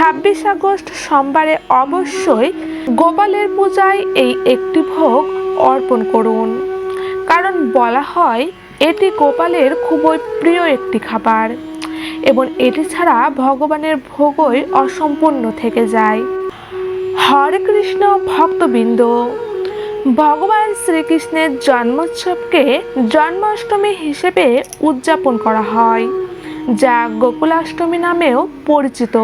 26 August সোমবারে অবশ্যই গোপালের পূজায় এই একটি ভোগ অর্পণ করুন, কারণ বলা হয় এটি গোপালের খুবই প্রিয় একটি খাবার এবং এটি ছাড়া ভগবানের ভোগই অসম্পূর্ণ থেকে যায়। হরে কৃষ্ণ ভক্তবৃন্দ, ভগবান শ্রীকৃষ্ণের জন্মোৎসবকে জন্মাষ্টমী হিসেবে উদযাপন করা হয়, যা গোকুলাষ্টমী নামেও পরিচিত।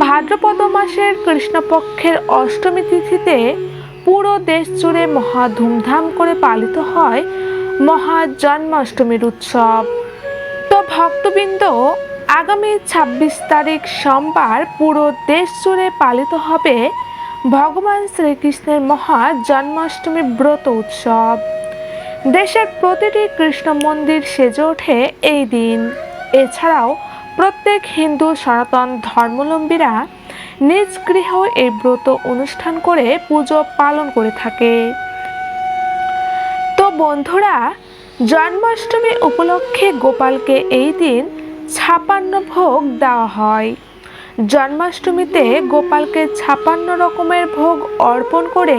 ভাদ্রপদ মাসের কৃষ্ণপক্ষের অষ্টমী তিথিতে পুরো দেশ জুড়ে মহা ধুমধাম করে পালিত হয় মহা জন্মাষ্টমীর উৎসব। তো ভক্তবৃন্দ, আগামী 26 তারিখ সোমবার পুরো দেশ জুড়ে পালিত হবে ভগবান শ্রীকৃষ্ণের মহা জন্মাষ্টমী ব্রত উৎসব। দেশের প্রতিটি কৃষ্ণ মন্দির সেজে ওঠে এই দিন। এছাড়াও প্রত্যেক হিন্দু সনাতন ধর্মাবলম্বীরা নিজ গৃহেও এই ব্রত অনুষ্ঠান করে পুজো পালন করে থাকে। তো বন্ধুরা, জন্মাষ্টমী উপলক্ষে গোপালকে এই দিন 56 ভোগ দেওয়া হয়। জন্মাষ্টমীতে গোপালকে 56 রকমের ভোগ অর্পণ করে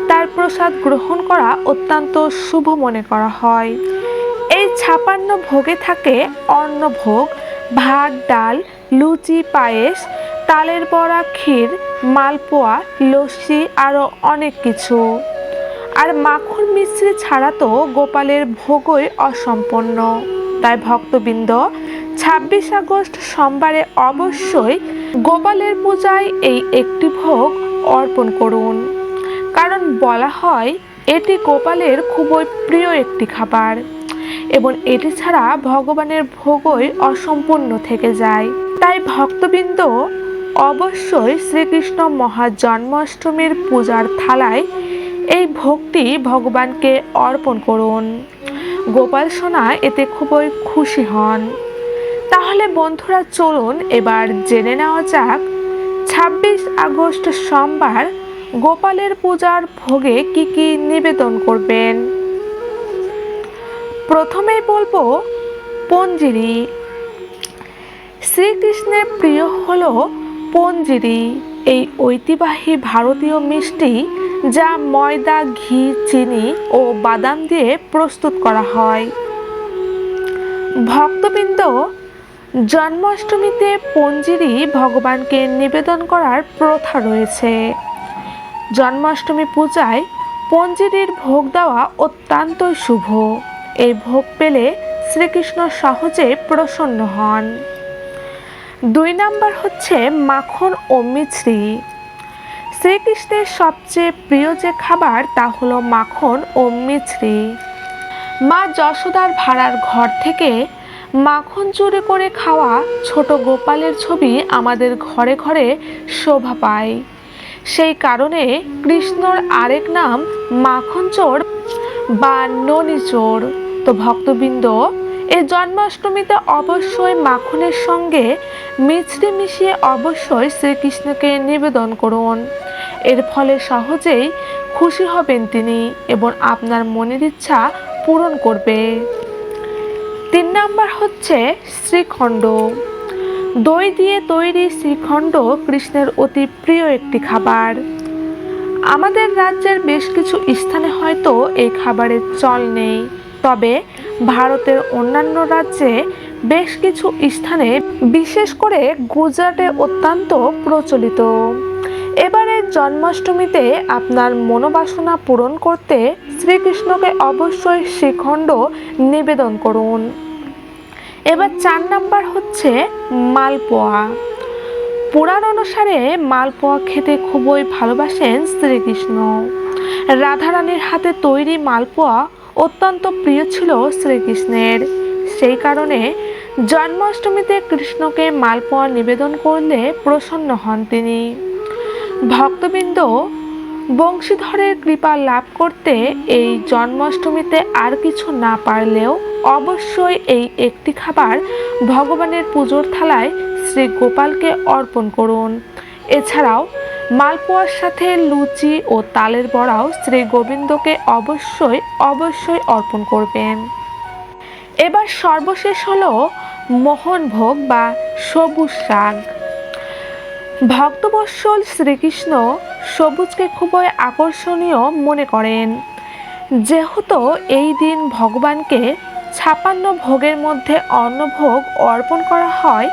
তার প্রসাদ গ্রহণ করা অত্যন্ত শুভ মনে করা হয়। এই 56 ভোগে থাকে অন্নভোগ, ভাত, ডাল, লুচি, পায়েস, তালের বড়া, ক্ষীর, মালপোয়া, লস্যি আরও অনেক কিছু। আর মাখন মিশ্রি ছাড়া তো গোপালের ভোগই অসম্পূর্ণ। তাই ভক্তবৃন্দ, 26 আগস্ট সোমবারে অবশ্যই গোপালের পূজায় এই একটি ভোগ অর্পণ করুন, কারণ বলা হয় এটি গোপালের খুবই প্রিয় একটি খাবার এবং এটি ছাড়া ভগবানের ভোগই অসম্পূর্ণ থেকে যায়। তাই ভক্তবৃন্দ, অবশ্যই শ্রীকৃষ্ণ মহা জন্মাষ্টমীর পূজার থালায় এই ভোগটি ভগবানকে অর্পণ করুন। গোপাল সোনা এতে খুবই খুশি হন। তাহলে বন্ধুরা, চলুন এবার জেনে নেওয়া যাক 26 আগস্ট সোমবার গোপালের পূজার ভোগে কি কি নিবেদন করবেন। প্রথমেই বলবো পঞ্জিরি। শ্রীকৃষ্ণের প্রিয় হলো পঞ্জিরি। এই ঐতিহ্যবাহী ভারতীয় মিষ্টি, যা ময়দা, ঘি, চিনি ও বাদাম দিয়ে প্রস্তুত করা হয়। ভক্তবৃন্দ, জন্মাষ্টমীতে পঞ্জিরি ভগবানকে নিবেদন করার প্রথা রয়েছে। জন্মাষ্টমী পূজায় পঞ্জিরির ভোগ দেওয়া অত্যন্ত শুভ। এই ভোগ পেলে শ্রীকৃষ্ণ সহজে প্রসন্ন হন। 2 নাম্বার হচ্ছে মাখন ও মিছরি। শ্রীকৃষ্ণের সবচেয়ে প্রিয় যে খাবার তা হলো মাখন ও মিছরি। মা যশোদার ভাড়ার ঘর থেকে মাখন চুরি করে খাওয়া ছোট গোপালের ছবি আমাদের ঘরে ঘরে শোভা পায়। সেই কারণে কৃষ্ণর আরেক নাম মাখন চোর বা ননি চোর। তো ভক্তবৃন্দ, এই জন্মাষ্টমীতে অবশ্যই মাখনের সঙ্গে মিছরি মিশিয়ে অবশ্যই শ্রীকৃষ্ণকে নিবেদন করুন। এর ফলে সহজেই খুশি হবেন তিনি এবং আপনার মনের ইচ্ছা পূরণ করবে। 3 নাম্বার হচ্ছে শ্রীখণ্ড। দই দিয়ে তৈরি শ্রীখণ্ড কৃষ্ণের অতি প্রিয় একটি খাবার। আমাদের রাজ্যের বেশ কিছু স্থানে হয়তো এই খাবারের চল নেই, তবে ভারতের অন্যান্য রাজ্যে বেশ কিছু স্থানে, বিশেষ করে গুজরাটে অত্যন্ত প্রচলিত। এবারে জন্মাষ্টমীতে আপনার মনোবাসনা পূরণ করতে শ্রীকৃষ্ণকে অবশ্যই শ্রীখণ্ড নিবেদন করুন। এবার 4 নাম্বার হচ্ছে মালপোয়া। পুরাণ অনুসারে মালপোয়া খেতে খুবই ভালোবাসেন শ্রীকৃষ্ণ। রাধারানীর হাতে তৈরি মালপোয়া অত্যন্ত প্রিয় ছিল শ্রীকৃষ্ণের। সেই কারণে জন্মাষ্টমীতে কৃষ্ণকে মালপোয়া নিবেদন করলে প্রসন্ন হন তিনি। ভক্তবৃন্দ, বংশীধরের কৃপা লাভ করতে এই জন্মাষ্টমীতে আর কিছু না পারলেও অবশ্যই এই একটি খাবার ভগবানের পুজোর থালায় শ্রী গোপালকে অর্পণ করুন। এছাড়াও মালপোয়ার সাথে লুচি ও তালের বড়াও শ্রী গোবিন্দকে অবশ্যই অর্পণ করবেন। এবার সর্বশেষ হলো মোহনভোগ বা সবুজ শাক। ভক্তবৎসল শ্রীকৃষ্ণ সবুজকে খুবই আকর্ষণীয় মনে করেন। যেহেতু এই দিন ভগবানকে ৫৬ ভোগের মধ্যে অন্নভোগ অর্পণ করা হয়,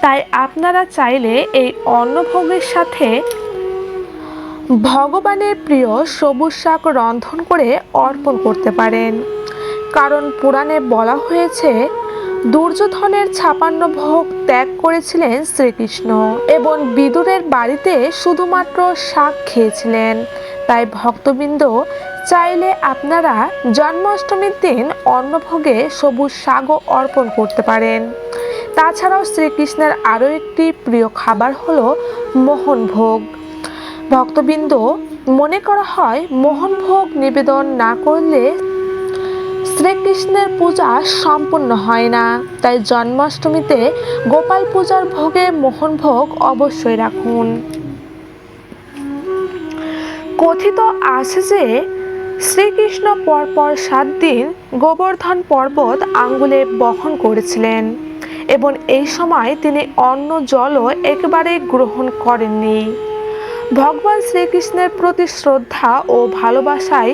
তাই আপনারা চাইলে এই অন্নভোগের সাথে ভগবানের প্রিয় সবুজ শাক রন্ধন করে অর্পণ করতে পারেন। কারণ পুরাণে বলা হয়েছে দুর্যোধনের ৫৬ ভোগ ত্যাগ করেছিলেন শ্রীকৃষ্ণ এবং বিদুরের বাড়িতে শুধুমাত্র শাক খেয়েছিলেন। তাই ভক্তবৃন্দ চাইলে আপনারা জন্মাষ্টমীর দিন অন্নভোগে সবুজ শাকও অর্পণ করতে পারেন। তাছাড়াও শ্রীকৃষ্ণের আরও একটি প্রিয় খাবার হলো মোহনভোগ। ভক্তবৃন্দ মনে করা হয় মোহনভোগ নিবেদন না করলে শ্রীকৃষ্ণের পূজা সম্পূর্ণ হয় না। তাই জন্মাষ্টমীতে গোপাল পূজার ভোগে মোহনভোগ অবশ্যই রাখুন। কথিত আছে যে শ্রীকৃষ্ণ পরপর ৭ দিন গোবর্ধন পর্বত আঙ্গুলে বহন করেছিলেন এবং এই সময় তিনি অন্ন জলও একেবারে গ্রহণ করেননি। ভগবান শ্রীকৃষ্ণের প্রতি শ্রদ্ধা ও ভালোবাসায়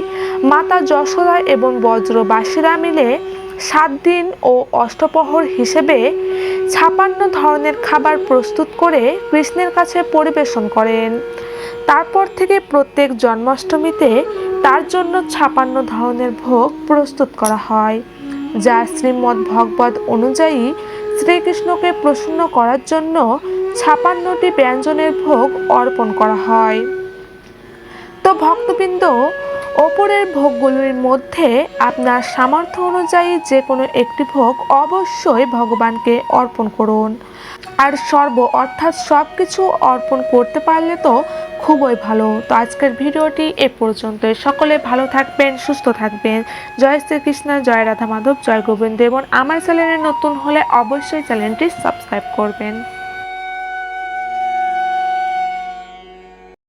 মাতা যশোদা এবং ব্রজবাসীরা মিলে ৭ দিন ও অষ্টপ্রহর হিসেবে ৫৬ ধরনের খাবার প্রস্তুত করে কৃষ্ণের কাছে পরিবেশন করেন। তারপর থেকে প্রত্যেক জন্মাষ্টমীতে তার জন্য ৫৬ ধরনের ভোগ প্রস্তুত করা হয়, যা শ্রীমদ্ ভগবত অনুযায়ী শ্রীকৃষ্ণকে প্রসন্ন করার জন্য ৫৬টি ব্যঞ্জনের ভোগ অর্পণ করা হয়। তো ভক্তবৃন্দ, ওপরের ভোগগুলির মধ্যে আপনার সামর্থ্য অনুযায়ী যে কোনো একটি ভোগ অবশ্যই ভগবানকে অর্পণ করুন। আর অর্থাৎ সব কিছু অর্পণ করতে পারলে তো খুবই ভালো। তো আজকের ভিডিওটি এ পর্যন্তই। সকলে ভালো থাকবেন, সুস্থ থাকবেন। জয় শ্রীকৃষ্ণ, জয় রাধা মাধব, জয় গোবিন্দ। এবং আমার চ্যানেলে নতুন হলে অবশ্যই চ্যানেলটি সাবস্ক্রাইব করবেন।